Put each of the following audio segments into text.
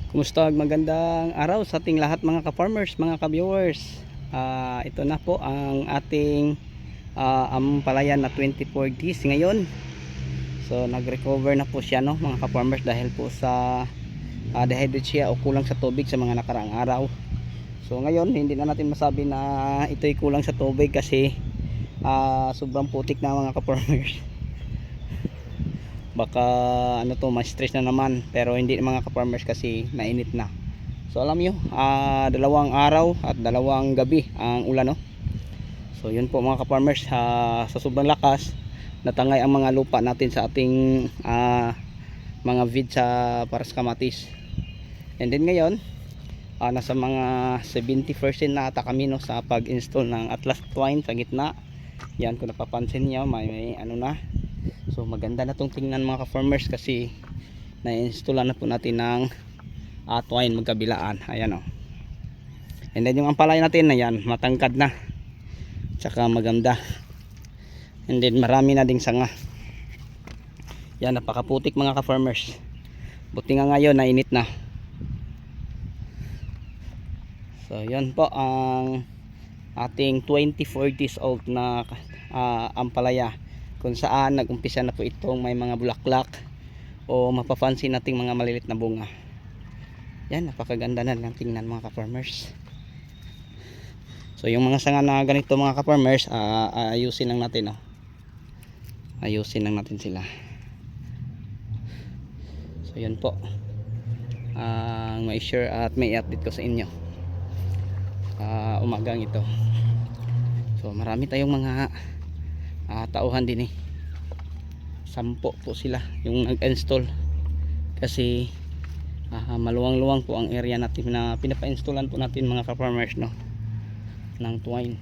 Kumusta? Magandang araw sa ating lahat mga ka-farmers, mga ka-viewers. Ito na po ang ating ampalaya na 24 days ngayon. So nag-recover na po siya, no, mga ka-farmers, dahil po sa dehydrate siya o kulang sa tubig sa mga nakaraang araw. So ngayon hindi na natin masabi na ito'y kulang sa tubig kasi sobrang putik na, mga ka-farmers. Baka ano to, ma-stress na naman, pero hindi, mga ka-farmers, kasi nainit na. So alam nyo, dalawang araw at dalawang gabi ang ulan, no? So yun po, mga ka-farmers, sa sobrang lakas natangay ang mga lupa natin sa ating mga vid sa paras kamatis. And then ngayon, nasa mga 70% na ata kami, no, sa pag-install ng Atlas twine sa gitna. Yan, kung napapansin nyo, may ano na. So maganda na itong tingnan, mga ka-farmers, kasi na-installan na po natin ng twine magkabilaan. Ayan, oh. And then yung ampalaya natin, ayan, matangkad na, tsaka maganda. And then marami na ding sanga. Yan, napakaputik, mga ka-farmers. Buti nga ngayon nainit na. So yan po ang ating 24 days old na ampalaya, kung saan nag-umpisa na po itong may mga bulaklak o mapapansin nating mga malilit na bunga. Yan, napakaganda na lang tingnan, mga ka-farmers. So yung mga sanga na ganito, mga ka-farmers, ayusin lang natin, oh. Ayusin lang natin sila. So yan po ang may share at may update ko sa inyo umagang ito. So marami tayong mga tauhan din, 10 po sila yung nag-install, kasi maluwang-luwang po ang area natin na pinapa-installan po natin, mga ka-farmers, no, ng twine.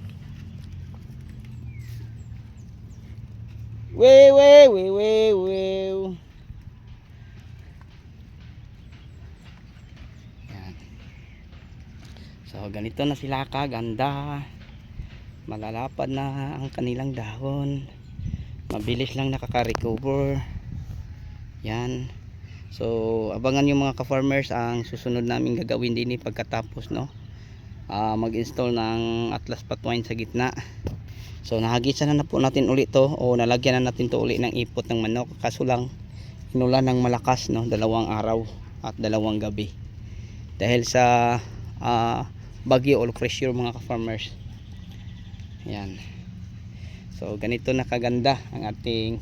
Yan. So ganito na sila kaganda, malalapad na ang kanilang dahon, mabilis lang nakaka-recover. Yan. So abangan nyo, mga ka-farmers, ang susunod namin gagawin din pagkatapos, no, mag-install ng Atlas twine sa gitna. So nahagisan na po natin ulit to, o nalagyan na natin to ulit ng ipot ng manok, kaso lang inulan ng malakas, no, 2 araw at 2 gabi dahil sa bagyo o pressure, mga ka-farmers. Yan. So ganito na kaganda ang ating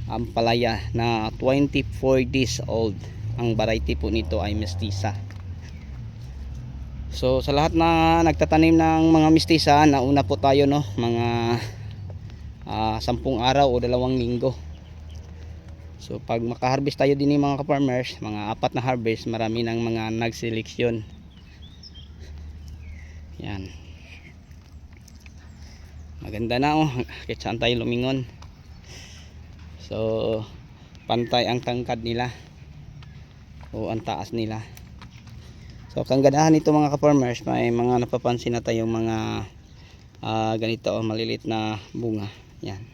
ampalaya na 24 days old. Ang variety po nito ay mestiza. So sa lahat na nagtatanim ng mga mestiza, nauna po tayo, no, mga 10 araw o 2 linggo. So pag makaharvest tayo din, mga ka-farmers, mga 4 na harvest, marami ng mga nagseleksyon. Yan. Maganda na, oh, kahit saan tayo lumingon. So pantay ang tangkad nila o ang taas nila. So kagandahan nito, mga ka-farmers, may mga napapansin na tayong mga ganito, oh, malilit na bunga. Yan.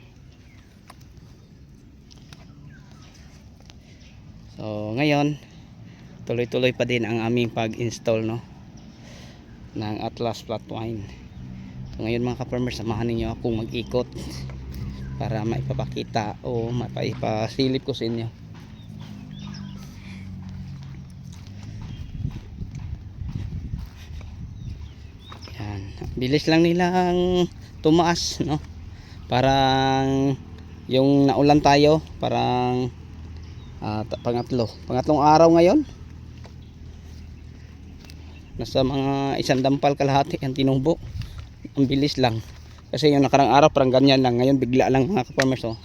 So ngayon tuloy-tuloy pa din ang aming pag-install, no, ng Atlas twine. So ngayon, mga ka-farmers, samahan ninyo akong mag-ikot para maipapakita o maipasilip ko sa inyo. Yan, bilis lang nilang tumaas, no, parang yung naulan tayo, parang pangatlong araw ngayon, nasa mga 1 dampal kalahati ang tinubo. Ang bilis lang, kasi yung nakarang araw parang ganyan lang, ngayon bigla lang, mga ka-farmers, oh.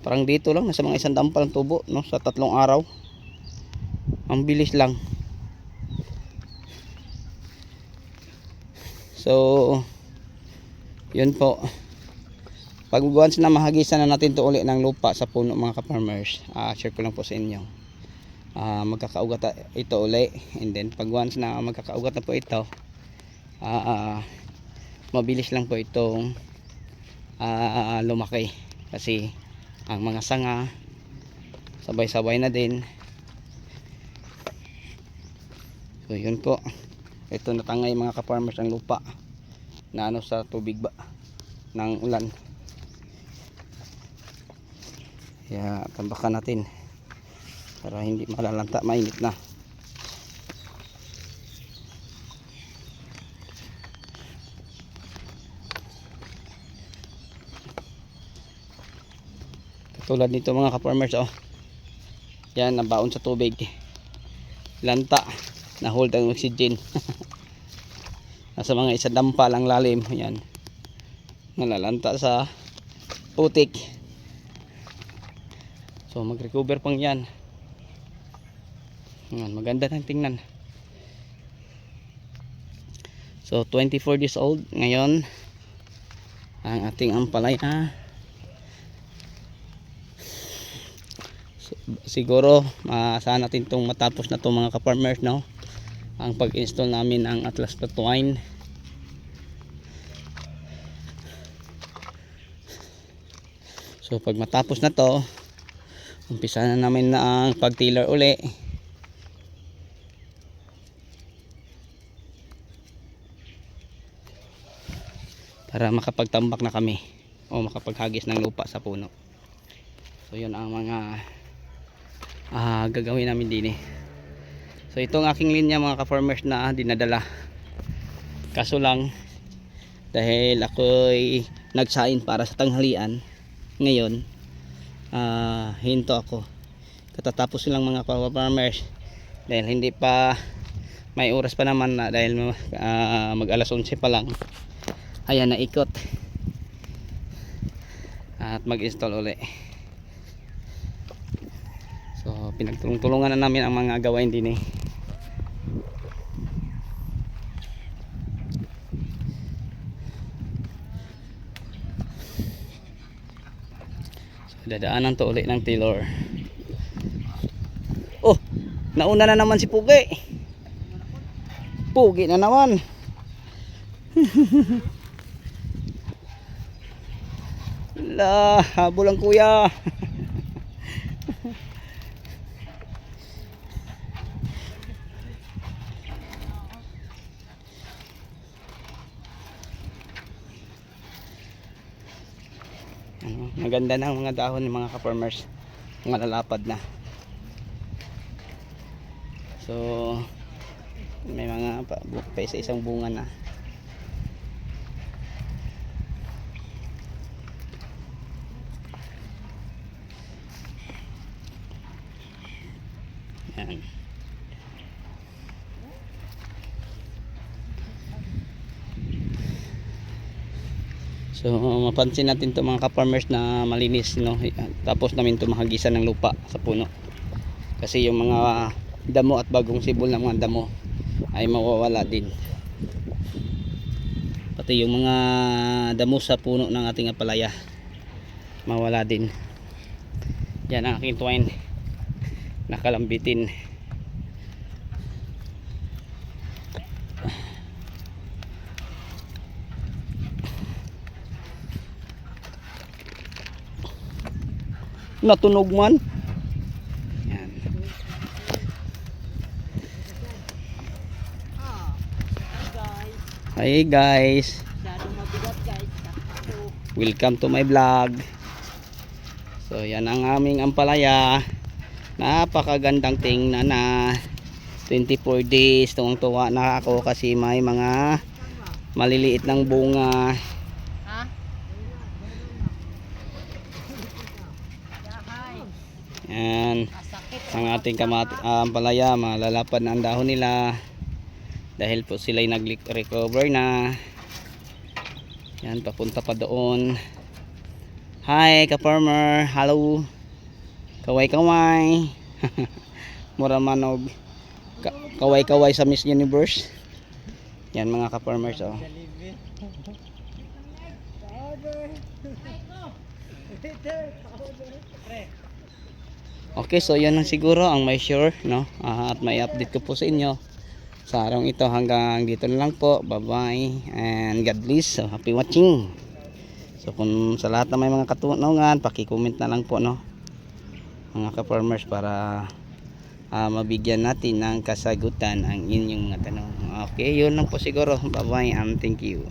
Parang dito lang nasa mga 1 dampal ang tubo, no, sa 3 araw. Ang bilis lang. So yun po, pag once na mahagisan na natin to uli ng lupa sa puno, mga ka-farmers, share ko lang po sa inyo, magkakaugat ito uli. And then pag once na magkakaugat na po ito, mabilis lang po itong lumaki, kasi ang mga sanga sabay-sabay na din. So yun po, ito natangay mga ka-farmers ang lupa na ano sa tubig ba ng ulan. Kaya tambakan natin para hindi malalanta, mainit na. Katulad nito mga ka-farmers, oh. Yan, nabaon sa tubig. Lanta, na hold ang oxygen. Nasa mga isa dampa lang lalim. Yan. Nalalanta sa putik. So mag-recover pang yan. Yan, maganda ng tingnan. So 24 years old ngayon ang ating ampalaya. Siguro maasahan natin itong matapos na itong mga ka-farmers, no? Ang pag-install namin ang Atlas Flat Twine. So pag matapos na to, umpisa na namin na ang pag-tiller uli. Para makapagtambak na kami o makapaghagis ng lupa sa puno. So yun ang mga gagawin namin din eh. So itong aking linya mga ka-farmers na dinadala. Kaso lang dahil ako'y nagsain para sa tanghalian ngayon, hinto ako. Katatapos silang mga ka-farmers dahil hindi pa may oras pa naman na, dahil mag alas 11 pa lang. Ayan, naikot at mag-install uli. So pinagtulong-tulungan na namin ang mga gawain din eh. So dadaanan to uli ng tiller. Oh, nauna na naman si Pugi. Pugi na naman. La, habol ang kuya. Maganda na ang mga dahon ng mga ka-farmers, mga lalapad na. So may mga pa isa-isang bunga na. Yan. So mapansin natin to mga ka-farmers na malinis, no? Tapos namin to mahagisan ng lupa sa puno. Kasi yung mga damo at bagong sibol ng mga damo ay mawawala din. Pati yung mga damo sa puno ng ating apalaya mawala din. Yan ang aking twine nakalambitin. Natunog man. Yan. Hi guys. Welcome to my vlog. So yan ang aming ampalaya. Napakagandang tingnan na. 24 days. Tuwang-tuwa na ako kasi may mga maliliit ng bunga. Yan ang ating ampalaya, malalapad na ang dahon nila dahil po sila'y nag-recover na. Yan, papunta pa doon. Hi ka-farmer, hello. Kaway-kaway. Mura manog kaway-kaway sa Miss Universe. Yan mga ka-farmers, oh. Okay, so yan lang siguro ang may sure, no? At may update ko po sa inyo sa araw ito. Hanggang dito na lang po. Bye bye and God bless. So happy watching. So kung sa lahat na may mga katanungan, paki-comment na lang po, no, mga ka-farmers, para mabigyan natin ng kasagutan ang inyong mga tanong. Okay, yun lang po siguro. Bye bye and thank you.